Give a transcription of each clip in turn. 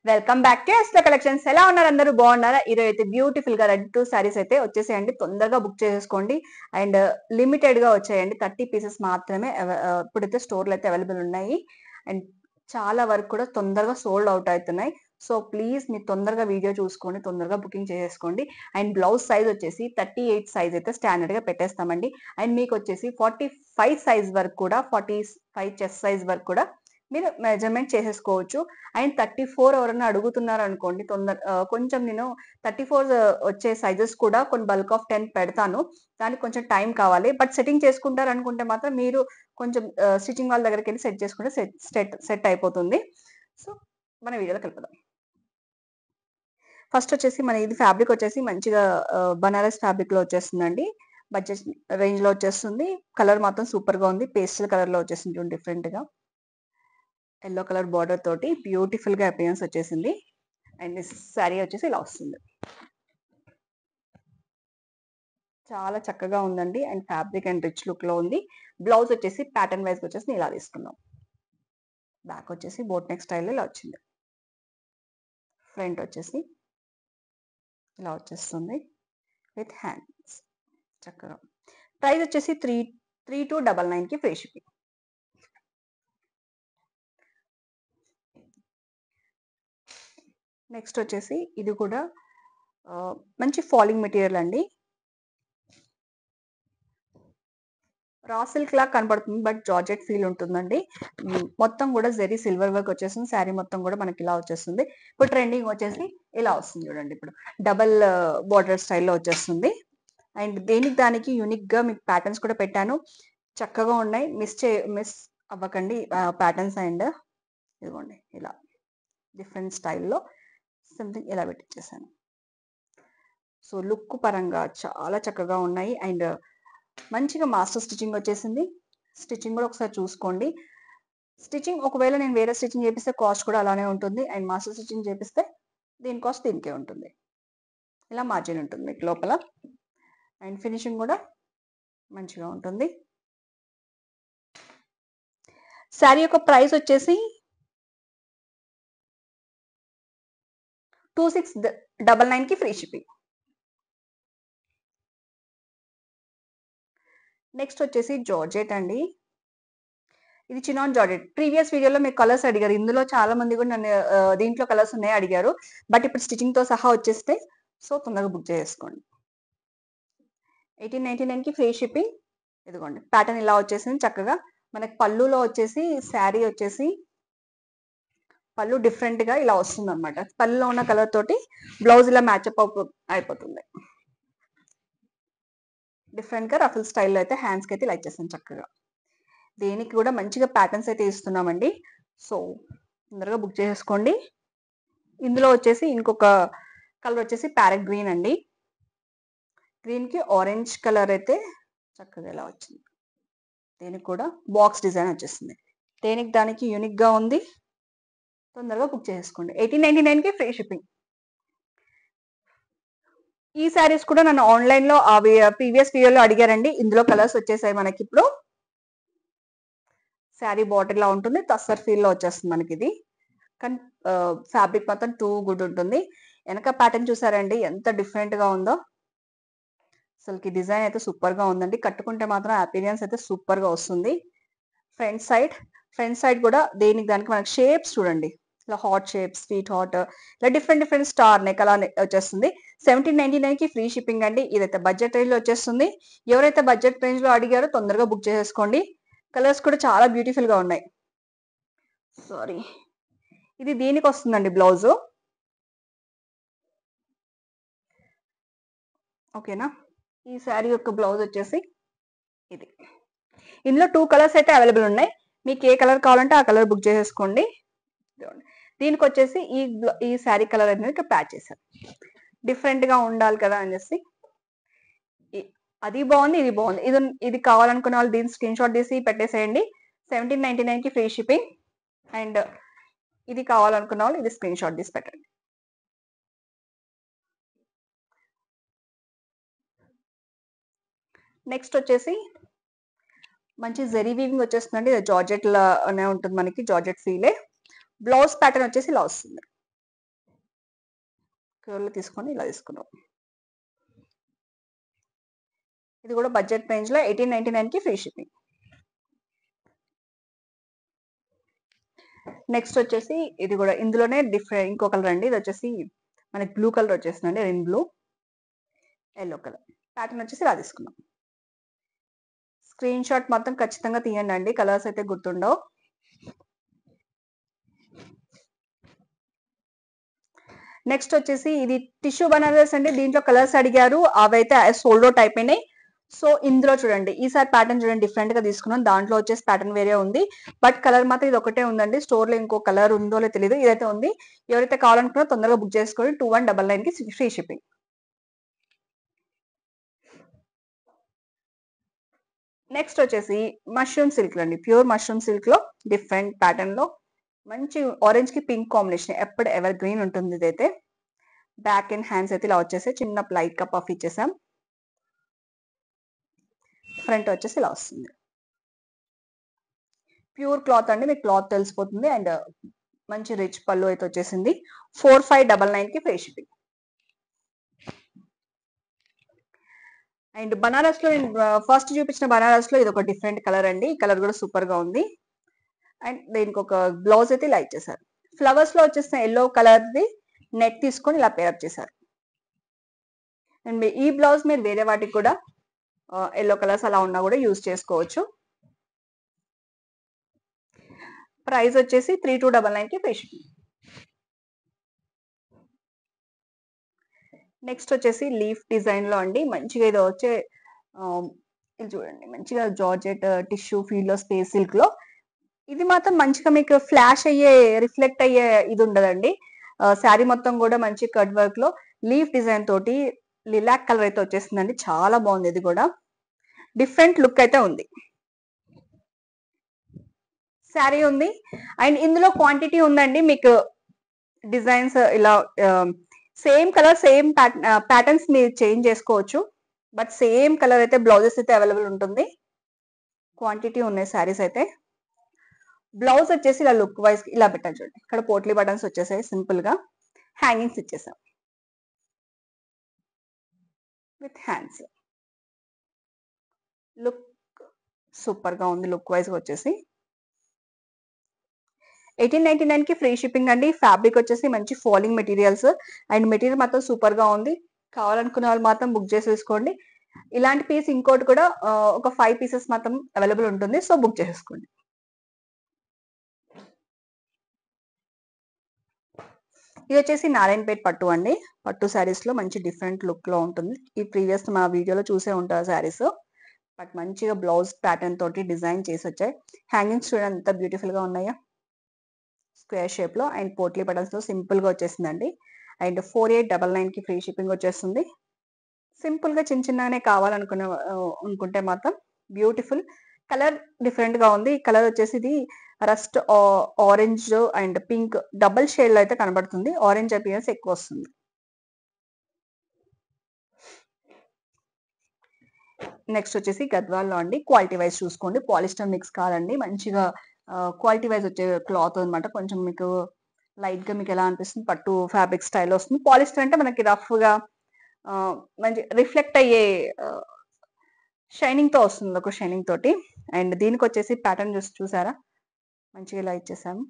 Welcome back to ఎస్లో collections. ఎలా ఉన్నారు అందరూ? బాగున్నారా? ఈరోజు అయితే బ్యూటిఫుల్ గా రెడీ టు సారీస్ అయితే వచ్చేసేయండి. తొందరగా బుక్ చేసేసుకోండి. అండ్ లిమిటెడ్ గా వచ్చాయండి. 30 పీసెస్ మాత్రమే ఇప్పుడైతే స్టోర్లో అయితే అవైలబుల్ ఉన్నాయి. అండ్ చాలా వరకు కూడా తొందరగా సోల్డ్ అవుట్ అవుతున్నాయి. సో ప్లీజ్ మీరు తొందరగా వీడియో చూసుకోండి, తొందరగా బుకింగ్ చేసేసుకోండి. అండ్ బ్లౌజ్ సైజ్ వచ్చేసి 38 సైజ్ అయితే స్టాండర్డ్ గా పెట్టేస్తామండి. అండ్ మీకు వచ్చేసి 45 సైజ్ వరకు కూడా, 45 చెస్ట్ సైజ్ వరకు కూడా మీరు మెజర్మెంట్ చేసేసుకోవచ్చు. అండ్ 34 ఎవరైనా అడుగుతున్నారు అనుకోండి, కొంచెం నేను 34 వచ్చే సైజెస్ కూడా కొన్ని బల్క్ ఆఫ్ 10 పెడతాను. దానికి కొంచెం టైం కావాలి. బట్ సెట్టింగ్ చేసుకుంటారు అనుకుంటే మాత్రం మీరు కొంచెం స్టిచ్చింగ్ వాళ్ళ దగ్గరికి వెళ్ళి సెట్ చేసుకుంటే సెట్ అయిపోతుంది. సో మన వీడియోలో కలుపుదాం. ఫస్ట్ వచ్చేసి మన ఇది ఫ్యాబ్రిక్ వచ్చేసి మంచిగా బనారస్ ఫ్యాబ్రిక్ లో వచ్చేస్తుందండి. బడ్జెట్ రేంజ్ లో వచ్చేస్తుంది. కలర్ మాత్రం సూపర్ గా ఉంది. పేస్టల్ కలర్ లో వచ్చేసింది డిఫరెంట్ గా. ఎల్లో కలర్ బార్డర్ తోటి బ్యూటిఫుల్ గా అపియరెన్స్ వచ్చేసింది. అండ్ శారీ వచ్చేసి ఇలా వస్తుంది. చాలా చక్కగా ఉందండి. And fabric and rich look లో ఉంది. బ్లౌజ్ వచ్చేసి ప్యాటర్న్ వైజ్ వచ్చేసి ఇలా తీసుకున్నాం. బ్యాక్ వచ్చేసి బోట్ నెక్ స్టైల్లో ఇలా వచ్చింది. ఫ్రంట్ వచ్చేసి ఇలా వచ్చేస్తుంది విత్ హ్యాండ్స్ చక్కగా. ప్రైస్ వచ్చేసి 3299 కి ఫ్రీ షిప్పింగ్. నెక్స్ట్ వచ్చేసి ఇది కూడా మంచి ఫాలింగ్ మెటీరియల్ అండి. రా సిల్క్ లా కనబడుతుంది, బట్ జార్జెట్ ఫీల్ ఉంటుందండి. మొత్తం కూడా జెరీ సిల్వర్ వర్క్ వచ్చేస్తుంది. శారీ మొత్తం కూడా మనకి ఇలా వచ్చేస్తుంది. ఇప్పుడు ట్రెండింగ్ వచ్చేసి ఇలా వస్తుంది చూడండి. ఇప్పుడు డబల్ బార్డర్ స్టైల్లో వచ్చేస్తుంది. అండ్ దేనికి దానికి యూనిక్ గా మీకు ప్యాటర్న్స్ కూడా పెట్టాను. చక్కగా ఉన్నాయి. మిస్ అవ్వకండి ప్యాటర్న్స్. అండ్ ఇదిగోండి ఇలా డిఫరెంట్ స్టైల్లో సంథింగ్ ఇలా పెట్టించేసాను. సో లుక్ పరంగా చాలా చక్కగా ఉన్నాయి. అండ్ మంచిగా మాస్టర్ స్టిచ్చింగ్ వచ్చేసింది. స్టిచ్చింగ్ కూడా ఒకసారి చూసుకోండి. స్టిచ్చింగ్ ఒకవేళ నేను వేరే స్టిచ్చింగ్ చేపిస్తే కాస్ట్ కూడా అలానే ఉంటుంది. అండ్ మాస్టర్ స్టిచ్చింగ్ చేపిస్తే దీని కాస్ట్ దీనికే ఉంటుంది. ఇలా మార్జిన్ ఉంటుంది మీకు లోపల. అండ్ ఫినిషింగ్ కూడా మంచిగా ఉంటుంది. శారీ యొక్క ప్రైస్ వచ్చేసి 2699 కి ఫ్రీ షిప్పింగ్. నెక్స్ట్ వచ్చేసి జార్జెట్ అండి. ఇది చినాన్ జార్జెట్. ప్రీవియస్ వీడియోలో మీకు కలర్స్ అడిగారు. ఇందులో చాలా మంది కూడా నన్ను దీంట్లో కలర్స్ ఉన్నాయి అడిగారు. బట్ ఇప్పుడు స్టిచ్చింగ్ తో సహా వచ్చేస్తే సో తొందరగా బుక్ చేసుకోండి. 1899 కి ఫ్రీ షిప్పింగ్. ఇదిగోండి ప్యాటర్న్ ఇలా వచ్చేసింది చక్కగా. మనకి పళ్ళులో వచ్చేసి శారీ వచ్చేసి పళ్ళు డిఫరెంట్ గా ఇలా వస్తుంది అనమాట. పళ్ళులో ఉన్న కలర్ తోటి బ్లౌజ్ ఇలా మ్యాచ్అప్ అయిపోతుంది. డిఫరెంట్ గా రఫుల్ స్టైల్లో అయితే హ్యాండ్స్ కి అయితే ఇలా ఇచ్చేసాను చక్కగా. దేనికి కూడా మంచిగా ప్యాటర్న్స్ అయితే ఇస్తున్నామండి. సో తొందరగా బుక్ చేసేసుకోండి. ఇందులో వచ్చేసి ఇంకొక కలర్ వచ్చేసి ప్యారెట్ గ్రీన్ అండి. గ్రీన్ కి ఆరెంజ్ కలర్ అయితే చక్కగా ఇలా వచ్చింది. దీనికి కూడా బాక్స్ డిజైన్ వచ్చేసింది. దేనికి దానికి యూనిక్ గా ఉంది. తొందరగా బుక్ చేసుకోండి. 1899 కి ఫ్రీ షిప్పింగ్. ఈ శారీస్ కూడా నన్ను ఆన్లైన్ లో ప్రీవియస్ వీడియోలో అడిగారండి. ఇందులో కలర్స్ వచ్చేసాయి మనకి. ఇప్పుడు శారీ బాటిల్ లా ఉంటుంది. తస్సర్ ఫీల్ లో వచ్చేస్తుంది మనకి ఇది. కానీ ఫ్యాబ్రిక్ మాత్రం టూ గుడ్ ఉంటుంది. వెనక ప్యాటర్న్ చూసారండి ఎంత డిఫరెంట్ గా ఉందో. అసలుకి డిజైన్ అయితే సూపర్ గా ఉందండి. కట్టుకుంటే మాత్రం అపీరియన్స్ అయితే సూపర్ గా వస్తుంది. ఫ్రంట్ సైడ్ కూడా దేనికి దానికి మనకి షేప్స్ చూడండి. ఇలా హాట్ షేప్స్, స్వీట్ హాట్, ఇలా డిఫరెంట్ స్టార్ నెక్ అలా వచ్చేస్తుంది. 1799 కి ఫ్రీ షిప్పింగ్ అండి. ఇదైతే బడ్జెట్ రేంజ్ లో వచ్చేస్తుంది. ఎవరైతే బడ్జెట్ రేంజ్ లో అడిగారో తొందరగా బుక్ చేసేసుకోండి. కలర్స్ కూడా చాలా బ్యూటిఫుల్ గా ఉన్నాయి. సారీ, ఇది దీనికి వస్తుందండి బ్లౌజ్. ఓకేనా? ఈ శారీ యొక్క బ్లౌజ్ వచ్చేసి ఇది. ఇందులో 2 కలర్స్ అయితే అవైలబుల్ ఉన్నాయి. మీకు ఏ కలర్ కావాలంటే ఆ కలర్ బుక్ చేసేసుకోండి. దీనికి వచ్చేసి ఈ శారీ కలర్ అనేది ఇక్కడ ప్యాచ్ చేశారు. డిఫరెంట్ గా ఉండాలి కదా అనేసి. అది బాగుంది, ఇది బాగుంది. ఇది కావాలనుకునే వాళ్ళు దీని స్క్రీన్ షాట్ తీసి పెట్టేసేయండి. 1799 కి ఫ్రీ షిప్పింగ్. అండ్ ఇది కావాలనుకున్న వాళ్ళు ఇది స్క్రీన్ షాట్ తీసి పెట్టండి. నెక్స్ట్ వచ్చేసి మంచి జెరీ వీవింగ్ వచ్చేస్తుందండి. ఇది జార్జెట్ లానే ఉంటుంది మనకి. జార్జెట్ ఫీలే. బ్లౌజ్ ప్యాటర్న్ వచ్చేసి ఇలా వస్తుంది. ప్యూర్లో తీసుకొని ఇలా తీసుకున్నాం. ఇది కూడా బడ్జెట్ రేంజ్ లో 1899 కి ఫ్రీ షిప్పింగ్. నెక్స్ట్ వచ్చేసి ఇది కూడా ఇందులోనే డిఫరెంట్ ఇంకో కలర్ అండి. ఇది వచ్చేసి మనకి బ్లూ కలర్ వచ్చేసిందండి, rain blue, yellow colour. Pattern వచ్చేసి ఇలా తీసుకున్నాం. స్క్రీన్ షాట్ మాత్రం ఖచ్చితంగా తీయండి అండి, కలర్స్ అయితే గుర్తుండవు. నెక్స్ట్ వచ్చేసి ఇది టిష్యూ బనారస్ అండి. దీంట్లో కలర్స్ అడిగారు, అవైతే సోల్డ్ అవుట్ అయిపోయినాయి. సో ఇందులో చూడండి, ఈసారి ప్యాటర్న్ చూడండి డిఫరెంట్ గా తీసుకున్నాం. దాంట్లో వచ్చేసి ప్యాటర్న్ వేరే ఉంది, బట్ కలర్ మాత్రం ఇది ఒకటే ఉందండి. స్టోర్ లో ఇంకో కలర్ ఉందో లేదో తెలియదు, ఇదైతే ఉంది. ఎవరైతే కావాలనుకున్నారో తొందరగా బుక్ చేసుకోండి. 2199 కి ఫ్రీ షిప్పింగ్. నెక్స్ట్ వచ్చేసి మష్రూమ్ సిల్క్ అండి. ప్యూర్ మష్రూమ్ సిల్క్ లో డిఫరెంట్ ప్యాటర్న్ లో మంచి ఆరెంజ్ కి పింక్ కాంబినేషన్, ఎప్పుడు ఎవర్ గ్రీన్ ఉంటుంది. ఇదైతే బ్యాక్ అండ్ హ్యాండ్స్ అయితే ఇలా వచ్చేసి చిన్న లైట్ గా పఫ్ ఇచ్చేసాం. ఫ్రంట్ వచ్చేసి ఇలా వస్తుంది. ప్యూర్ క్లాత్ అండి, మీకు క్లాత్ తెలిసిపోతుంది. అండ్ మంచి రిచ్ పళ్ళు అయితే వచ్చేసింది. 4599 కి ఫ్రీ షిప్పింగ్. అండ్ బనారస్ లో ఫస్ట్ చూపించిన బనారస్ లో ఇది ఒక డిఫరెంట్ కలర్ అండి. ఈ కలర్ కూడా సూపర్ గా ఉంది. అండ్ దీనికి ఒక బ్లౌజ్ అయితే ఇలా ఇచ్చేసారు. ఫ్లవర్స్ లో వచ్చేసిన ఎల్లో కలర్ ది నెట్ తీసుకొని ఇలా పేరప్ చేశారు. అండ్ ఈ బ్లౌజ్ మీరు వేరే వాటికి కూడా ఎల్లో కలర్స్ అలా ఉన్నా కూడా యూజ్ చేసుకోవచ్చు. ప్రైస్ వచ్చేసి 3299 కి ఫ్రీ షిప్పింగ్. నెక్స్ట్ వచ్చేసి లీఫ్ డిజైన్ లో అండి, మంచిగా ఇది వచ్చే ఇది చూడండి, మంచిగా జార్జెట్ టిష్యూ ఫీల్ లో స్పేస్ సిల్క్ లో. ఇది మాత్రం మంచిగా మీకు ఫ్లాష్ అయ్యే రిఫ్లెక్ట్ అయ్యే ఇది ఉండదండి. శారీ మొత్తం కూడా మంచి కట్ వర్క్ లో లీఫ్ డిజైన్ తోటి లిలాక్ కలర్ అయితే వచ్చేసిందండి. చాలా బాగుంది, ఇది కూడా డిఫరెంట్ లుక్ అయితే ఉంది. శారీ ఉంది అండ్ ఇందులో క్వాంటిటీ ఉందండి. మీకు డిజైన్స్ ఇలా సేమ్ కలర్ సేమ్ ప్యాటర్న్స్ మీరు చేంజ్ చేసుకోవచ్చు, బట్ సేమ్ కలర్ అయితే బ్లౌజెస్ అయితే అవైలబుల్ ఉంటుంది. క్వాంటిటీ ఉన్నాయి శారీస్ అయితే. బ్లౌజ్ వచ్చేసి ఇలా లుక్ వైజ్ ఇలా పెట్టాను చూడండి. ఇక్కడ పోట్లీ బటన్స్ వచ్చేసాయి, సింపుల్ గా హ్యాంగింగ్స్ ఇచ్చేసాం విత్ హ్యాండ్స్. లుక్ సూపర్ గా ఉంది, లుక్ వైజ్ వచ్చేసి 1899 కి ఫ్రీ షిప్పింగ్ అండి. ఫ్యాబ్రిక్ వచ్చేసి మంచి ఫాలింగ్ మెటీరియల్స్ అండ్ మెటీరియల్ మాత్రం సూపర్ గా ఉంది. కావాలనుకునే వాళ్ళు మాత్రం బుక్ చేసేసుకోండి. ఇలాంటి పీస్ ఇంకోటి కూడా ఒక 5 పీసెస్ మాత్రం అవైలబుల్ ఉంటుంది, సో బుక్ చేసేసుకోండి. ఇది వచ్చేసి నారాయణపేట్ పట్టు అండి. పట్టు శారీస్ లో మంచి డిఫరెంట్ లుక్ లో ఉంటుంది. ఈ ప్రీవియస్ మా వీడియోలో చూసే ఉంటారు శారీస్, బట్ మంచిగా బ్లౌజ్ ప్యాటర్న్ తోటి డిజైన్ చేసి వచ్చాయి. హ్యాంగింగ్స్ చూడండి ఎంత బ్యూటిఫుల్ గా ఉన్నాయో, స్క్వేర్ షేప్ లో అండ్ పోట్లీ బటన్స్ తో సింపుల్ గా వచ్చేసిందండి. అండ్ 4899 కి ఫ్రీ షిప్పింగ్ వచ్చేస్తుంది. సింపుల్ గా చిన్న చిన్నగానే కావాలనుకునే అనుకుంటే మాత్రం బ్యూటిఫుల్ కలర్ డిఫరెంట్ గా ఉంది. ఈ కలర్ వచ్చేసి ఇది rust orange and pink double shade లో అయితే కనబడుతుంది. ఆరెంజ్ అపియరెన్స్ ఎక్కువ వస్తుంది. నెక్స్ట్ వచ్చేసి గద్వాల్లో అండి. క్వాలిటీ వైజ్ చూసుకోండి, పాలిస్టర్ మిక్స్ కాదండి, మంచిగా క్వాలిటీ వైజ్ వచ్చే క్లాత్ అనమాట. కొంచెం మీకు లైట్ గా మీకు ఎలా అనిపిస్తుంది, పట్టు ఫ్యాబ్రిక్ స్టైల్ వస్తుంది. పాలిస్టర్ అంటే మనకి రఫ్ గా మంచి రిఫ్లెక్ట్ అయ్యే షైనింగ్ తో వస్తుంది, ఒక షైనింగ్ తోటి. అండ్ దీనికి వచ్చేసి ప్యాటర్న్ చూసారా, మంచిగా ఇలా ఇచ్చేసాము.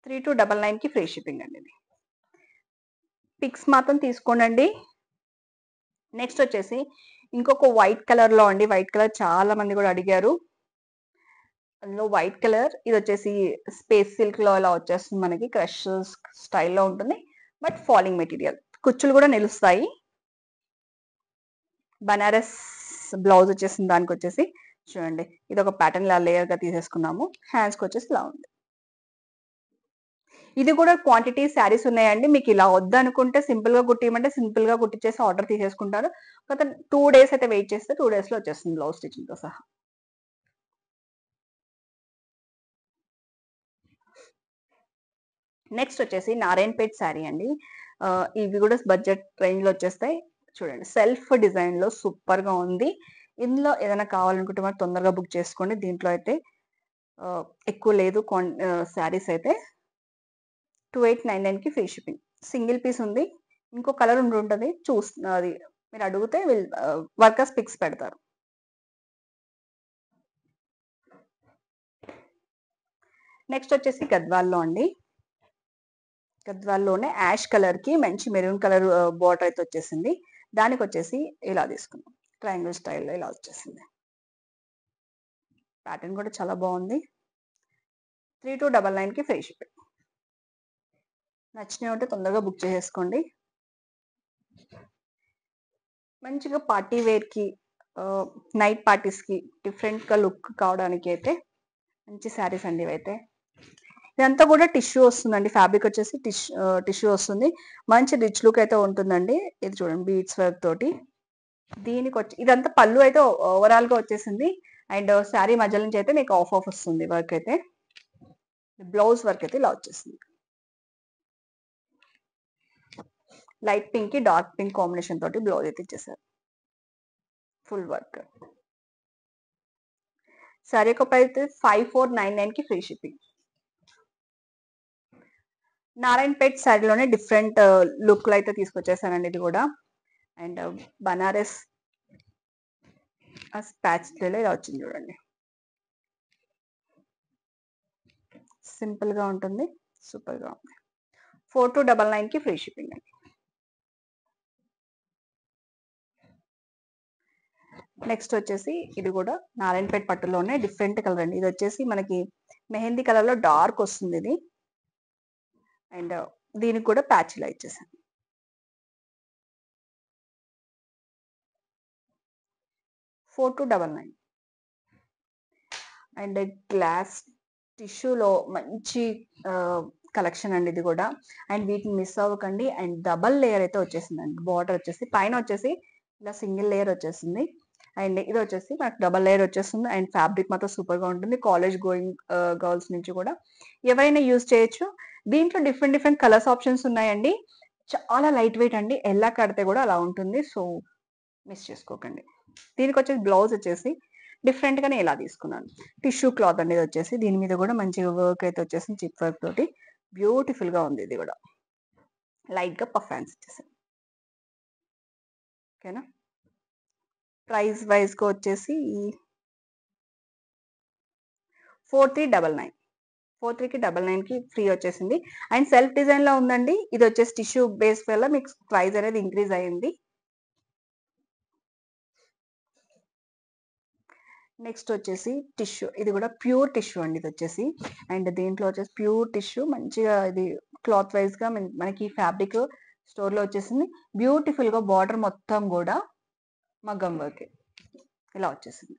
3299 కి ఫ్రీ షిప్పింగ్ అండి. ఇది పిక్స్ మాత్రం తీసుకోండి. నెక్స్ట్ వచ్చేసి ఇంకొక వైట్ కలర్ లో అండి. వైట్ కలర్ చాలా మంది కూడా అడిగారు. అందులో వైట్ కలర్ ఇది వచ్చేసి స్పేస్ సిల్క్ లో ఇలా వచ్చేస్తుంది, మనకి క్రష్ స్టైల్లో ఉంటుంది, బట్ ఫాలింగ్ మెటీరియల్. కుచ్చులు కూడా నిలుస్తాయి. బనారస్ బ్లౌజ్ వచ్చేసింది. దానికి వచ్చేసి చూడండి, ఇది ఒక ప్యాటర్న్ ఇలా లేయర్ గా తీసేసుకున్నాము. హ్యాండ్స్ కి వచ్చేసి ఇలా ఉంది. ఇది కూడా క్వాంటిటీ శారీస్ ఉన్నాయండి. మీకు ఇలా వద్దనుకుంటే సింపుల్ గా కుట్టియమంటే సింపుల్ గా కుట్టించేసి ఆర్డర్ తీసేసుకుంటారు. ఒక 2 డేస్ అయితే వెయిట్ చేస్తే 2 డేస్ లో వచ్చేస్తుంది బ్లౌజ్ స్టిచ్చింగ్ తో సహా. నెక్స్ట్ వచ్చేసి నారాయణపేట్ శారీ అండి. ఇవి కూడా బడ్జెట్ రేంజ్ లో వచ్చేస్తాయి. చూడండి, సెల్ఫ్ డిజైన్ లో సూపర్ గా ఉంది. ఇందులో ఏదైనా కావాలనుకుంటే మాత్రం తొందరగా బుక్ చేసుకోండి. దీంట్లో అయితే ఎక్కువ లేదు శారీస్ అయితే. 2899కి ఫ్రీ షిప్పింగ్. సింగిల్ పీస్ ఉంది. ఇంకో కలర్ ఉంటుంది అది మీరు అడిగితే వర్కర్స్ పిక్స్ పెడతారు. నెక్స్ట్ వచ్చేసి గద్వాల్లో అండి. గద్వాల్లోనే యాష్ కలర్ కి మంచి మెరూన్ కలర్ బార్డర్ అయితే వచ్చేసింది. దానికి వచ్చేసి ఇలా తీసుకున్నాం, ట్రయాంగిల్ స్టైల్లో ఇలా వచ్చేసింది. ప్యాటర్న్ కూడా చాలా బాగుంది. 3299కి ఫ్రీ షిప్పింగ్. నచ్చినవి ఉంటే తొందరగా బుక్ చేసేసుకోండి. మంచిగా పార్టీ వేర్కి, నైట్ పార్టీస్కి డిఫరెంట్గా లుక్ కావడానికి అయితే మంచి శారీస్ అండి ఇవైతే. ఇదంతా కూడా టిష్యూ వస్తుందండి. ఫ్యాబ్రిక్ వచ్చేసి టిష్యూ వస్తుంది. మంచి రిచ్ లుక్ అయితే ఉంటుందండి. ఇది చూడండి బీడ్స్ వర్క్ తోటి. దీనికి వచ్చి ఇదంతా పళ్ళు అయితే ఓవరాల్ గా వచ్చేసింది. అండ్ శారీ మధ్యలో నుంచి అయితే మీకు ఆఫ్ వస్తుంది వర్క్ అయితే. బ్లౌజ్ వర్క్ అయితే ఇలా వచ్చేసింది. లైట్ పింక్ కి డార్క్ పింక్ కాంబినేషన్ తోటి బ్లౌజ్ అయితే ఇచ్చేసారు. Full work. శారీ ఒక ప్రైస్ 5499కి ఫ్రీ షిప్పింగ్. నారాయణపేట్ శారీలోనే డిఫరెంట్ లుక్ లో అయితే తీసుకొచ్చేసానండి ఇది కూడా. అండ్ బనారస్ ప్యాచ్ ఇలా వచ్చింది చూడండి. సింపుల్ గా ఉంటుంది, సూపర్ గా ఉంది. 4299కి ఫ్రీ షిప్పింగ్ అండి. నెక్స్ట్ వచ్చేసి ఇది కూడా నారాయణపేట్ పట్టులోనే డిఫరెంట్ కలర్ అండి. ఇది వచ్చేసి మనకి మెహందీ కలర్ లో డార్క్ వస్తుంది ఇది. అండ్ దీనికి కూడా ప్యాచ్ ఇలా ఇచ్చేసాను. 4299. అండ్ గ్లాస్ టిష్యూలో మంచి కలెక్షన్ అండి ఇది కూడా. అండ్ వీటిని మిస్ అవ్వకండి. అండ్ డబల్ లేయర్ అయితే వచ్చేసిందండి. బార్డర్ వచ్చేసి పైన వచ్చేసి ఇలా సింగిల్ లేయర్ వచ్చేసింది. అండ్ ఇది వచ్చేసి మనకు డబల్ లేయర్ వచ్చేస్తుంది. అండ్ ఫ్యాబ్రిక్ మాత్రం సూపర్ గా ఉంటుంది. కాలేజ్ గోయింగ్ గర్ల్స్ నుంచి కూడా ఎవరైనా యూజ్ చేయొచ్చు. దీంట్లో డిఫరెంట్ డిఫరెంట్ కలర్స్ ఆప్షన్స్ ఉన్నాయండి. చాలా లైట్ వెయిట్ అండి. ఎలా కడితే కూడా అలా ఉంటుంది. సో మిస్ చేసుకోకండి. దీనికి వచ్చేసి బ్లౌజ్ వచ్చేసి డిఫరెంట్ గానే ఇలా తీసుకున్నాను. టిష్యూ క్లాత్ అనేది వచ్చేసి దీని మీద కూడా మంచిగా వర్క్ అయితే వచ్చేసి చిప్ వర్క్ తోటి బ్యూటిఫుల్ గా ఉంది. ఇది కూడా లైట్ గా పఫ్ హ్యాండ్స్ వచ్చేసి. ఓకేనా. ప్రైస్ వైజ్ గా వచ్చేసి 4399. 43కి 99కి ఫ్రీ వచ్చేసింది. అండ్ సెల్ఫ్ డిజైన్ లో ఉందండి. ఇది వచ్చేసి టిష్యూ బేస్ వల్ల మీకు ప్రైస్ అనేది ఇంక్రీజ్ అయ్యింది. నెక్స్ట్ వచ్చేసి టిష్యూ, ఇది కూడా ప్యూర్ టిష్యూ అండి ఇది వచ్చేసి. అండ్ దీంట్లో వచ్చేసి ప్యూర్ టిష్యూ మంచిగా ఇది క్లాత్ వైజ్ గా మనకి ఫ్యాబ్రిక్ స్టోర్ లో వచ్చేసింది. బ్యూటిఫుల్ గా బార్డర్ మొత్తం కూడా మగ్గం వర్క్ ఇలా వచ్చేసింది.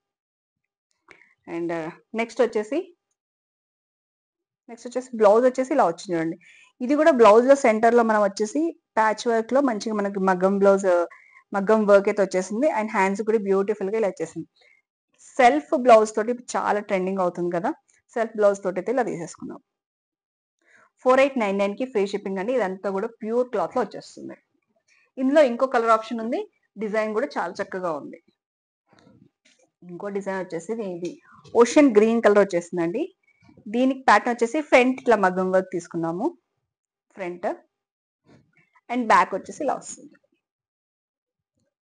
అండ్ నెక్స్ట్ వచ్చేసి బ్లౌజ్ వచ్చేసి ఇలా వచ్చింది చూడండి. ఇది కూడా బ్లౌజ్ లో సెంటర్ లో మనం వచ్చేసి ప్యాచ్ వర్క్ లో మంచిగా మనకి మగ్గం వర్క్ అయితే వచ్చేసింది. అండ్ హ్యాండ్స్ కూడా బ్యూటిఫుల్ గా ఇలా వచ్చేసింది. సెల్ఫ్ బ్లౌజ్ తోటి చాలా ట్రెండింగ్ అవుతుంది కదా. సెల్ఫ్ బ్లౌజ్ తోటి అయితే ఇలా తీసేసుకున్నాం. 4899కి ఫ్రీ షిప్పింగ్ అండి. ఇదంతా కూడా ప్యూర్ క్లాత్ లో వచ్చేస్తుంది. ఇందులో ఇంకో కలర్ ఆప్షన్ ఉంది. డిజైన్ కూడా చాలా చక్కగా ఉంది. ఇంకో డిజైన్ వచ్చేసి ఇది ఓషన్ గ్రీన్ కలర్ వచ్చేసిందండి. దీనికి ప్యాటర్న్ వచ్చేసి ఫ్రంట్ ఇట్లా మగ్గం వర్క్ తీసుకున్నాము. ఫ్రంట్ అండ్ బ్యాక్ వచ్చేసి ఇలా వస్తుంది.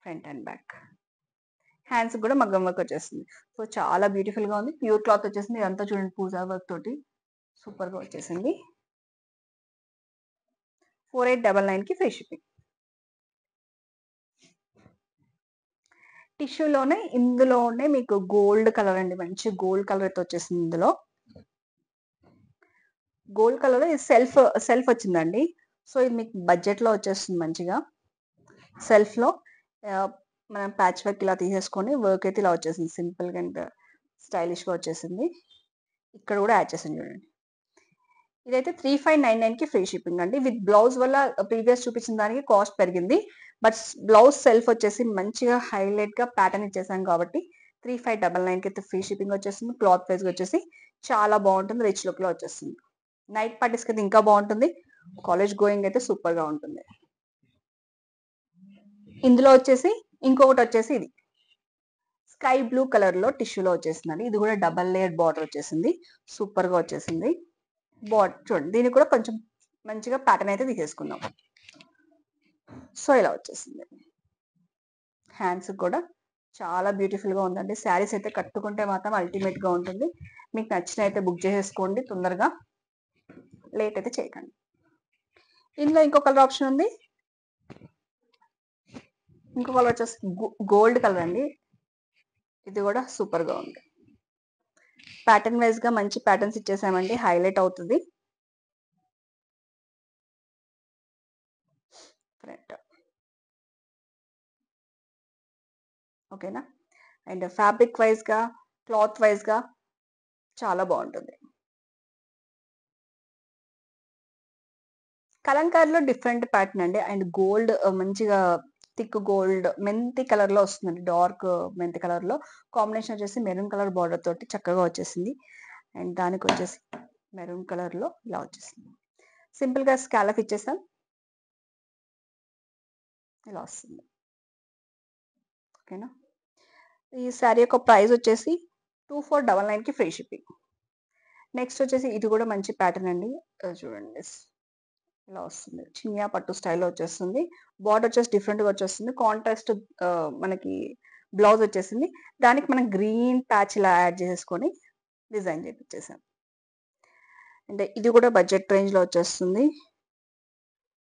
Front and back. హ్యాండ్స్ కూడా మగ్గం వర్క్ వచ్చేసింది. సో చాలా బ్యూటిఫుల్ గా ఉంది. ప్యూర్ క్లాత్ వచ్చేసింది. ఇదంతా చూడండి పూజా వర్క్ తోటి సూపర్ గా వచ్చేసింది. 4899కి ఫ్రీ షిప్పింగ్. టిష్యూలోనే ఇందులోనే మీకు గోల్డ్ కలర్ అండి. మంచి గోల్డ్ కలర్ అయితే వచ్చేసింది. ఇందులో గోల్డ్ కలర్ సెల్ఫ్ వచ్చిందండి. సో ఇది మీకు బడ్జెట్ లో వచ్చేస్తుంది. మంచిగా సెల్ఫ్ లో మనం ప్యాచ్ వర్క్ ఇలా తీసేసుకొని వర్క్ అయితే ఇలా వచ్చేసింది. సింపుల్ గా అండ్ స్టైలిష్ గా వచ్చేసింది. ఇక్కడ కూడా యాడ్ చేసింది చూడండి. ఇదైతే 3599కి ఫ్రీ షిప్పింగ్ అండి. విత్ బ్లౌజ్ వల్ల ప్రీవియస్ చూపించిన దానికి కాస్ట్ పెరిగింది. బట్ బ్లౌజ్ సెల్ఫ్ వచ్చేసి మంచిగా హైలైట్ గా ప్యాటర్న్ ఇచ్చేసాం కాబట్టి 3599కి అయితే ఫ్రీ షిప్పింగ్ వచ్చేస్తుంది. క్లాత్ వైజ్ వచ్చేసి చాలా బాగుంటుంది. రిచ్ లుక్ లో వచ్చేస్తుంది. నైట్ పార్టీస్కి అయితే ఇంకా బాగుంటుంది. కాలేజ్ గోయింగ్ అయితే సూపర్ గా ఉంటుంది. ఇందులో వచ్చేసి ఇంకొకటి వచ్చేసి ఇది స్కై బ్లూ కలర్ లో టిష్యూలో వచ్చేసిందండి. ఇది కూడా డబల్ లేయర్ బార్డర్ వచ్చేసింది. సూపర్ గా వచ్చేసింది. బార్డర్ చూడండి. దీనికి కూడా కొంచెం మంచిగా ప్యాటర్న్ అయితే తీసేసుకుందాం. సో ఇలా వచ్చేసింది. హ్యాండ్స్ కూడా చాలా బ్యూటిఫుల్ గా ఉందండి. శారీస్ అయితే కట్టుకుంటే మాత్రం అల్టిమేట్ గా ఉంటుంది. మీకు నచ్చిన అయితే బుక్ చేసేసుకోండి తొందరగా, లేట్ అయితే చేయకండి. ఇందులో ఇంకో కలర్ ఆప్షన్ ఉంది. ఇంకో కలర్ వచ్చేసి గోల్డ్ కలర్ అండి. ఇది కూడా సూపర్ గా ఉంది. ప్యాటర్న్ వైజ్ గా మంచి ప్యాటర్న్స్ ఇచ్చేసామండి, హైలైట్ అవుతుంది ఫ్రంట్. ఓకేనా. అండ్ ఫ్యాబ్రిక్ వైజ్ గా, క్లాత్ వైజ్ గా చాలా బాగుంటుంది. కలంకారీలో డిఫరెంట్ ప్యాటర్న్ అండి. అండ్ గోల్డ్ మంచిగా థిక్ గోల్డ్ మెంతి కలర్ లో వస్తుందండి. డార్క్ మెంతి కలర్ లో కాంబినేషన్ వచ్చేసి మెరూన్ కలర్ బార్డర్ తోటి చక్కగా వచ్చేసింది. అండ్ దానికి వచ్చేసి మెరూన్ కలర్ లో ఇలా వచ్చేసింది. సింపుల్ గా స్కాలప్ ఇచ్చేసాం, ఇలా వస్తుంది. ఓకేనా. ఈ శారీ యొక్క ప్రైస్ వచ్చేసి 2499 కి ఫ్రీ షిప్పింగ్. నెక్స్ట్ వచ్చేసి ఇది కూడా మంచి ప్యాటర్న్ అండి. చూడండి ఇలా వస్తుంది. చినియా పట్టు స్టైల్లో వచ్చేస్తుంది. బార్డర్ వచ్చేసి డిఫరెంట్గా వచ్చేస్తుంది. కాంట్రాస్ట్ మనకి బ్లౌజ్ వచ్చేసింది. దానికి మనం గ్రీన్ ప్యాచ్ ఇలా యాడ్ చేసేసుకొని డిజైన్ చేపించేసాం. అంటే ఇది కూడా బడ్జెట్ రేంజ్లో వచ్చేస్తుంది.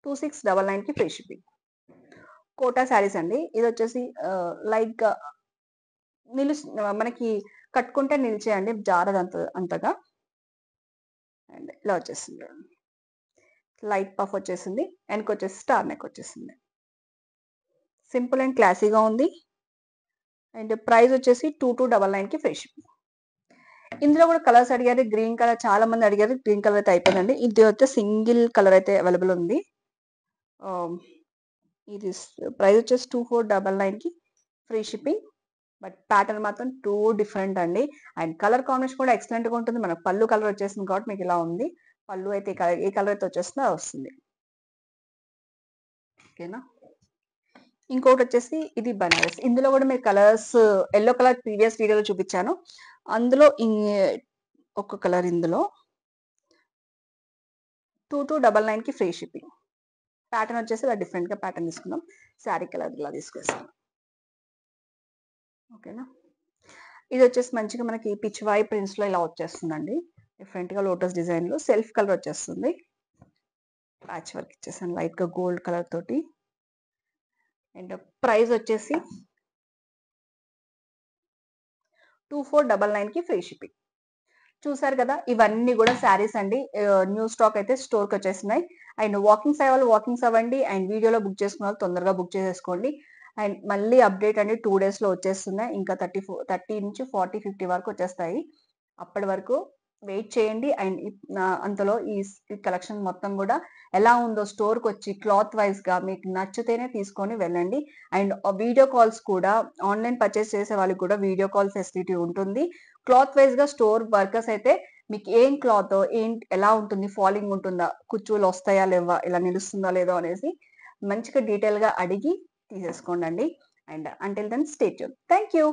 2699కి ఫ్రీ షిప్పింగ్. కోటా శారీస్ అండి. ఇది వచ్చేసి లైక్ మనకి కట్టుకుంటే నిలిచేయండి, జారదంత అంతగా. అండ్ ఇలా వచ్చేసింది. లైట్ పఫ్ వచ్చేసింది. వెనక వచ్చేసి స్టార్ నెక్ వచ్చేసింది. సింపుల్ అండ్ క్లాసీగా ఉంది. అండ్ ప్రైస్ వచ్చేసి 2299కి ఫ్రీ షిప్పింగ్. ఇందులో కూడా కలర్స్ అడిగారు. గ్రీన్ కలర్ చాలా మంది అడిగారు. గ్రీన్ కలర్ అయితే అయిపోయిందండి. ఇది అయితే సింగిల్ కలర్ అయితే అవైలబుల్ ఉంది. ఇది ప్రైస్ వచ్చేసి 2499కి ఫ్రీ షిప్పింగ్. బట్ ప్యాటర్న్ మాత్రం టూ డిఫరెంట్ అండి. అండ్ కలర్ కాంబినేషన్ కూడా ఎక్సలెంట్ గా ఉంటుంది. మనకు పళ్ళు కలర్ వచ్చేసింది కాబట్టి మీకు ఇలా ఉంది. పళ్ళు అయితే ఏ కలర్ అయితే వచ్చేస్తుందో వస్తుంది. ఓకేనా. ఇంకోటి వచ్చేసి ఇది బనారస్. ఇందులో కూడా మీరు కలర్స్, ఎల్లో కలర్ ప్రీవియస్ వీడియోలో చూపించాను. అందులో ఒక కలర్ ఇందులో 2299కి ఫ్రీ షిప్పింగ్. ప్యాటర్న్ వచ్చేసి ఇలా డిఫరెంట్ గా ప్యాటర్న్ తీసుకున్నాం. శారీ కలర్ ఇలా తీసుకొస్తాం. ఓకేనా. ఇది వచ్చేసి మంచిగా మనకి పిచ్ వై ప్రింట్స్ లో ఇలా వచ్చేస్తుందండి. డిఫరెంట్ గా లోటస్ డిజైన్ లో సెల్ఫ్ కలర్ వచ్చేస్తుంది. ప్యాచ్ వర్క్ ఇచ్చేసాను లైట్ గా గోల్డ్ కలర్ తోటి. అండ్ ప్రైస్ వచ్చేసి 2499కి ఫ్రీ షిప్పింగ్. చూసారు కదా, ఇవన్నీ కూడా శారీస్ అండి. న్యూ స్టాక్ అయితే స్టోర్కి వచ్చేసినాయి. అండ్ వాకింగ్స్ అయ్యే వాళ్ళు వాకింగ్స్ అవ్వండి. అండ్ వీడియోలో బుక్ చేసుకున్న వాళ్ళు తొందరగా బుక్ చేసేసుకోండి. అండ్ మళ్ళీ అప్డేట్ అండి 2 డేస్లో వచ్చేస్తున్నాయి. ఇంకా 30 నుంచి 40-50 వరకు వచ్చేస్తాయి. అప్పటి వరకు వెయిట్ చేయండి. అండ్ అంతలో ఈ కలెక్షన్ మొత్తం కూడా ఎలా ఉందో స్టోర్కి వచ్చి క్లాత్ వైజ్గా మీకు నచ్చితేనే తీసుకొని వెళ్ళండి. అండ్ వీడియో కాల్స్ కూడా, ఆన్లైన్ పర్చేస్ చేసే వాళ్ళకి కూడా వీడియో కాల్ ఫెసిలిటీ ఉంటుంది. క్లాత్ వైజ్గా స్టోర్ వర్కర్స్ అయితే మీకు ఏం క్లాత్, ఎలా ఉంటుంది, ఫాలింగ్ ఉంటుందా, కుచ్చులు వస్తాయా లేవా, ఇలా నిలుస్తుందా లేదో అనేసి మంచిగా డీటెయిల్గా అడిగి తీసేసుకోండి. And until then stay tune. Thank you.